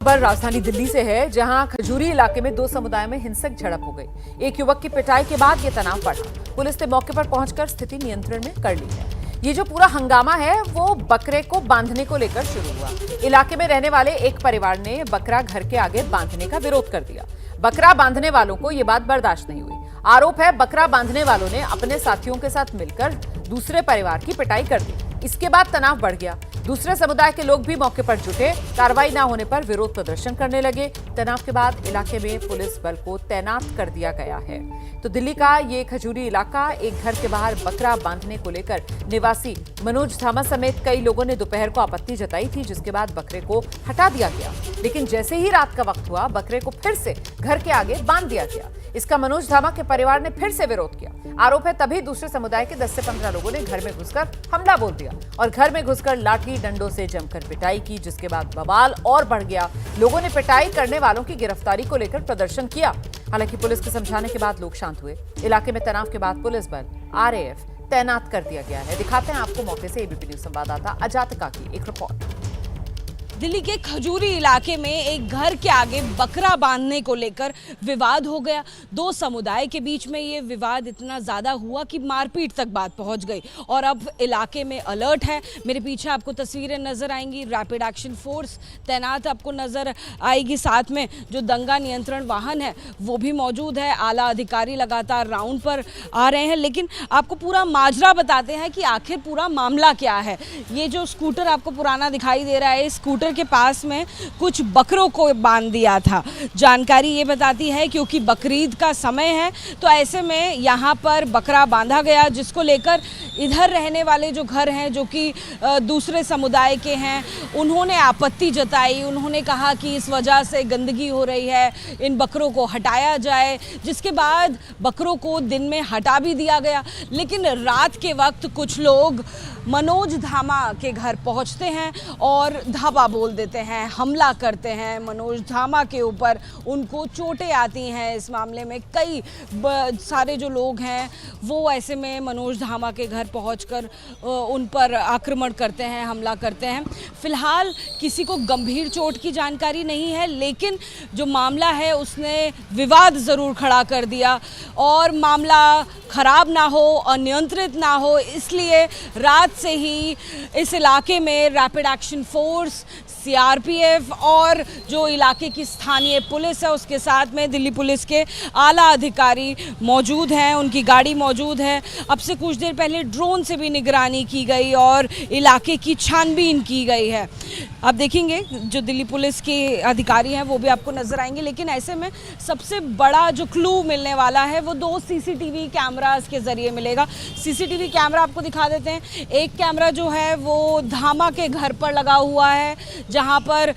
खबर राजधानी दिल्ली से है, जहां खजूरी इलाके में दो समुदायों में हिंसक झड़प हो गई। एक युवक की पिटाई के बाद ये तनाव बढ़ा। पुलिस ने मौके पर पहुंचकर स्थिति नियंत्रण में कर ली है। ये जो पूरा हंगामा है वो बकरे को बांधने को लेकर शुरू हुआ। इलाके में रहने वाले एक परिवार ने बकरा घर के आगे बांधने का विरोध कर दिया। बकरा बांधने वालों को ये बात बर्दाश्त नहीं हुई। आरोप है बकरा बांधने वालों ने अपने साथियों के साथ मिलकर दूसरे परिवार की पिटाई कर दी। इसके बाद तनाव बढ़ गया। दूसरे समुदाय के लोग भी मौके पर जुटे। कार्रवाई न होने पर विरोध प्रदर्शन करने लगे। तनाव के बाद इलाके में पुलिस बल को तैनात कर दिया गया है। तो दिल्ली का ये खजूरी इलाका, एक घर के बाहर बकरा बांधने को लेकर निवासी मनोज धामा समेत कई लोगों ने दोपहर को आपत्ति जताई थी, जिसके बाद बकरे को हटा दिया गया। लेकिन जैसे ही रात का वक्त हुआ, बकरे को फिर से घर के आगे बांध दिया गया। इसका मनोज धामा के परिवार ने फिर से विरोध किया। आरोप है तभी दूसरे समुदाय के 10 से 15 लोगों ने घर में घुसकर हमला बोल दिया और घर में घुसकर लाठी डंडों से जमकर पिटाई की, जिसके बाद बवाल और बढ़ गया। लोगों ने पिटाई करने वालों की गिरफ्तारी को लेकर प्रदर्शन किया। हालांकि पुलिस के समझाने के बाद लोग शांत हुए। इलाके में तनाव के बाद पुलिस बल आरएएफ तैनात कर दिया गया है। दिखाते हैं आपको मौके से एबीपी न्यूज संवाददाता अजातिका की एक रिपोर्ट। दिल्ली के खजूरी इलाके में एक घर के आगे बकरा बांधने को लेकर विवाद हो गया। दो समुदाय के बीच में ये विवाद इतना ज़्यादा हुआ कि मारपीट तक बात पहुंच गई और अब इलाके में अलर्ट है। मेरे पीछे आपको तस्वीरें नज़र आएंगी। रैपिड एक्शन फोर्स तैनात आपको नज़र आएगी। साथ में जो दंगा नियंत्रण वाहन है वो भी मौजूद है। आला अधिकारी लगातार राउंड पर आ रहे हैं। लेकिन आपको पूरा माजरा बताते हैं कि आखिर पूरा मामला क्या है। ये जो स्कूटर आपको पुराना दिखाई दे रहा है, स्कूटर के पास में कुछ बकरों को बांध दिया था। जानकारी ये बताती है क्योंकि बकरीद का समय है तो ऐसे में यहाँ पर बकरा बांधा गया, जिसको लेकर इधर रहने वाले जो घर हैं, जो कि दूसरे समुदाय के हैं, उन्होंने आपत्ति जताई। उन्होंने कहा कि इस वजह से गंदगी हो रही है, इन बकरों को हटाया जाए, जिसके बाद बकरों को दिन में हटा भी दिया गया। लेकिन रात के वक्त कुछ लोग मनोज धामा के घर पहुंचते हैं और धावा बोल देते हैं, हमला करते हैं मनोज धामा के ऊपर। उनको चोटें आती हैं। इस मामले में कई सारे जो लोग हैं वो ऐसे में मनोज धामा के घर पहुंचकर उन पर आक्रमण करते हैं, हमला करते हैं। फिलहाल किसी को गंभीर चोट की जानकारी नहीं है, लेकिन जो मामला है उसने विवाद ज़रूर खड़ा कर दिया और मामला खराब ना हो, अनियंत्रित ना हो, इसलिए रात से ही इस इलाके में रैपिड एक्शन फोर्स, सीआरपीएफ और जो इलाके की स्थानीय पुलिस है उसके साथ में दिल्ली पुलिस के आला अधिकारी मौजूद हैं। उनकी गाड़ी मौजूद है। अब से कुछ देर पहले ड्रोन से भी निगरानी की गई और इलाके की छानबीन की गई है। अब देखेंगे जो दिल्ली पुलिस के अधिकारी हैं वो भी आपको नजर आएंगे। लेकिन ऐसे में सबसे बड़ा जो क्लू मिलने वाला है वो 2 सीसीटीवी कैमरास के जरिए मिलेगा। सीसीटीवी कैमरा आपको दिखा देते हैं। एक कैमरा जो है वो धामा के घर पर लगा हुआ है, जहां पर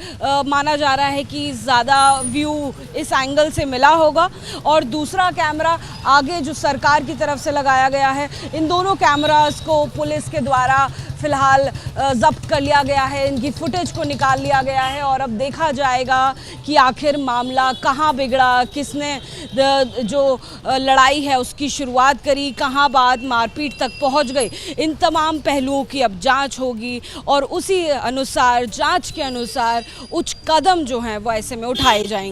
माना जा रहा है कि ज़्यादा व्यू इस एंगल से मिला होगा, और दूसरा कैमरा आगे जो सरकार की तरफ से लगाया गया है। इन दोनों कैमरास को पुलिस के द्वारा फिलहाल जब्त कर लिया गया है। इनकी फुटेज को निकाल लिया गया है और अब देखा जाएगा कि आखिर मामला कहां बिगड़ा, किसने जो लड़ाई है उसकी शुरुआत करी, कहां बात मारपीट तक पहुंच गई। इन तमाम पहलुओं की अब जांच होगी और उसी अनुसार, जांच के अनुसार उच्च कदम जो हैं वो ऐसे में उठाए जाएंगे।